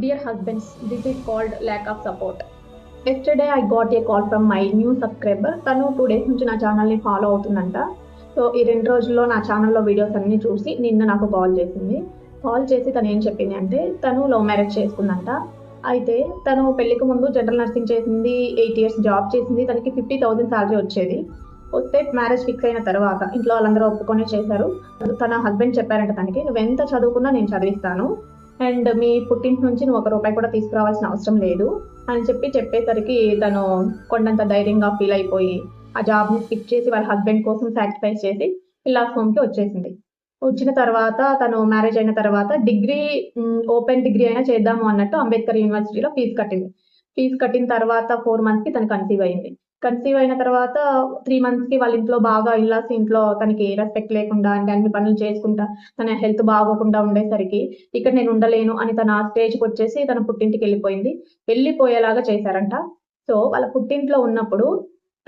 Dear husbands, this is called lack of support. Yesterday I got a call from my new subscriber. తను 2 days నుంచి నా ఛానల్ని follow అవుతుందంట. So ఈ 2 రోజుల్లో నా ఛానల్లో వీడియోస్ అన్నీ చూసి నిన్న నాకు కాల్ చేసింది. కాల్ చేసి తను ఏం చెప్పింది అంటే తను లవ్ మ్యారేజ్ చేసుకుందంట. అయితే తను పెళ్లికి ముందు జనరల్ నర్సింగ్ చేసింది, 8 years జాబ్ చేసింది. తనకి 50,000 శాలరీ వచ్చేది. వస్తే మ్యారేజ్ ఫిక్స్ అయిన తర్వాత ఇంట్లో వాళ్ళందరూ ఒప్పుకొని చేశారు. తన హస్బెండ్ చెప్పారంట తనకి, నువ్వెంత చదువుకున్నా నేను చదివిస్తాను అండ్ మీ పుట్టింటి నుంచి నువ్వు 1 రూపాయి కూడా తీసుకురావాల్సిన అవసరం లేదు అని చెప్పేసరికి తను కొండంత ధైర్యంగా ఫీల్ అయిపోయి ఆ జాబ్ని స్కిప్ చేసి వాళ్ళ హస్బెండ్ కోసం సాక్రిఫైస్ చేసి పిల్లాస్ హోమ్కి వచ్చేసింది. వచ్చిన తర్వాత తను మ్యారేజ్ అయిన తర్వాత డిగ్రీ, ఓపెన్ డిగ్రీ అయినా చేద్దాము అన్నట్టు అంబేద్కర్ యూనివర్సిటీలో ఫీజు కట్టింది. ఫీజు కట్టిన తర్వాత 4 monthsకి తను కన్సీవ్ అయింది. కన్సీవ్ అయిన తర్వాత 3 monthsకి వాళ్ళ ఇంట్లో బాగా ఇల్లాస్ ఇంట్లో తనకి రెస్పెక్ట్ లేకుండా అంటే అన్ని పనులు చేసుకుంటా తన హెల్త్ బాగోకుండా ఉండేసరికి ఇక్కడ నేను ఉండలేను అని తన స్టేజ్కి వచ్చేసి తన పుట్టింటికి వెళ్ళిపోయేలాగా చేశారంట. సో వాళ్ళ పుట్టింట్లో ఉన్నప్పుడు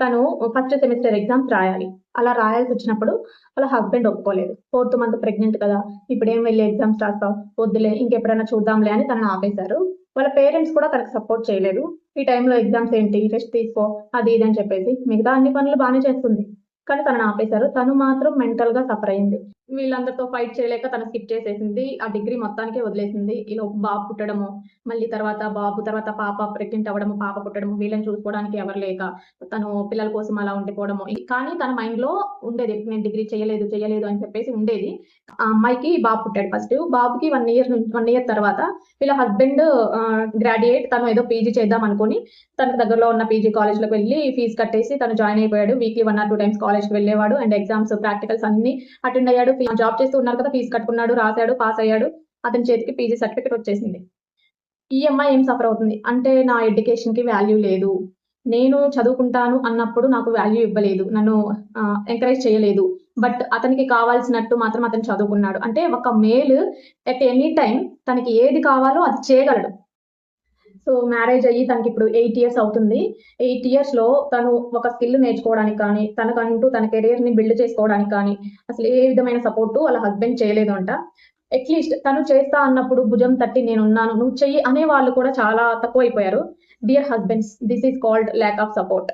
తను ఫస్ట్ సెమిస్టర్ ఎగ్జామ్స్ రాయాలి. అలా రాయాల్సి వచ్చినప్పుడు వాళ్ళ హస్బెండ్ ఒప్పుకోలేదు. 4th month ప్రెగ్నెంట్ కదా, ఇప్పుడేం వెళ్ళి ఎగ్జామ్స్ రాస్తావు, వద్దులే ఇంకెప్పుడైనా చూద్దాంలే అని తనని ఆపేశారు. వాళ్ళ పేరెంట్స్ కూడా తనకు సపోర్ట్ చేయలేదు. ఈ టైంలో ఎగ్జామ్స్ ఏంటి, రెస్ట్ తీసుకో, అది ఇది అని చెప్పేసి మిగతా అన్ని పనులు బాగానే చేస్తుంది, కానీ తనని ఆపేశారు. తను మాత్రం మెంటల్గా సఫర్ అయింది. వీళ్ళందరితో ఫైట్ చేయలేక తను స్కిప్ చేసేసింది. ఆ డిగ్రీ మొత్తానికే వదిలేసింది. ఇలా బాబు పుట్టడము, మళ్ళీ తర్వాత బాబు తర్వాత పాప ప్రెగ్నెంట్ అవ్వడము, పాప పుట్టడము, వీళ్ళని చూసుకోవడానికి ఎవరు లేక తను పిల్లల కోసం అలా ఉండిపోవడము. కానీ తన మైండ్లో ఉండేది నేను డిగ్రీ చేయలేదు అని చెప్పేసి ఉండేది. ఆ అమ్మాయికి బాబు పుట్టాడు. ఫస్ట్ బాబుకి 1 year తర్వాత వీళ్ళ హస్బెండ్ గ్రాడ్యుయేట్, తను ఏదో పీజీ చేద్దాం అనుకుని తనకు దగ్గరలో ఉన్న పీజీ కాలేజ్లోకి వెళ్ళి ఫీజు కట్టేసి తను జాయిన్ అయిపోయాడు. వీక్లీ 1 or 2 times కాలేజ్కి వెళ్ళేవాడు అండ్ ఎగ్జామ్స్, ప్రాక్టికల్స్ అన్ని అటెండ్ అయ్యాడు. జాబ్ చేస్తూ ఉన్నారు కదా, ఫీజు కట్టుకున్నాడు, రాశాడు, పాస్ అయ్యాడు. అతని చేతికి పీజీ సర్టిఫికేట్ వచ్చేసింది. ఈ అమ్మాయి ఏం సఫర్ అవుతుంది అంటే నా ఎడ్యుకేషన్కి వాల్యూ లేదు, నేను చదువుకుంటాను అన్నప్పుడు నాకు వాల్యూ ఇవ్వలేదు, నన్ను ఎంకరేజ్ చేయలేదు. బట్ అతనికి కావాల్సినట్టు మాత్రం అతను చదువుకున్నాడు. అంటే ఒక మేల్ ఎట్ ఎనీ టైం తనకి ఏది కావాలో అది చేయగలడు. సో మ్యారేజ్ అయ్యి తనకి ఇప్పుడు 8 years అవుతుంది. 8 yearsలో తను ఒక స్కిల్ నేర్చుకోవడానికి కానీ, తనకంటూ తన కెరీర్ని బిల్డ్ చేసుకోవడానికి కానీ అసలు ఏ విధమైన సపోర్టు వాళ్ళ హస్బెండ్ చేయలేదు అంట. అట్లీస్ట్ తను చేస్తా అన్నప్పుడు భుజం తట్టి నేనున్నాను, నువ్వు చెయ్యి అనే వాళ్ళు కూడా చాలా తక్కువైపోయారు. Dear husbands, this is called lack of support.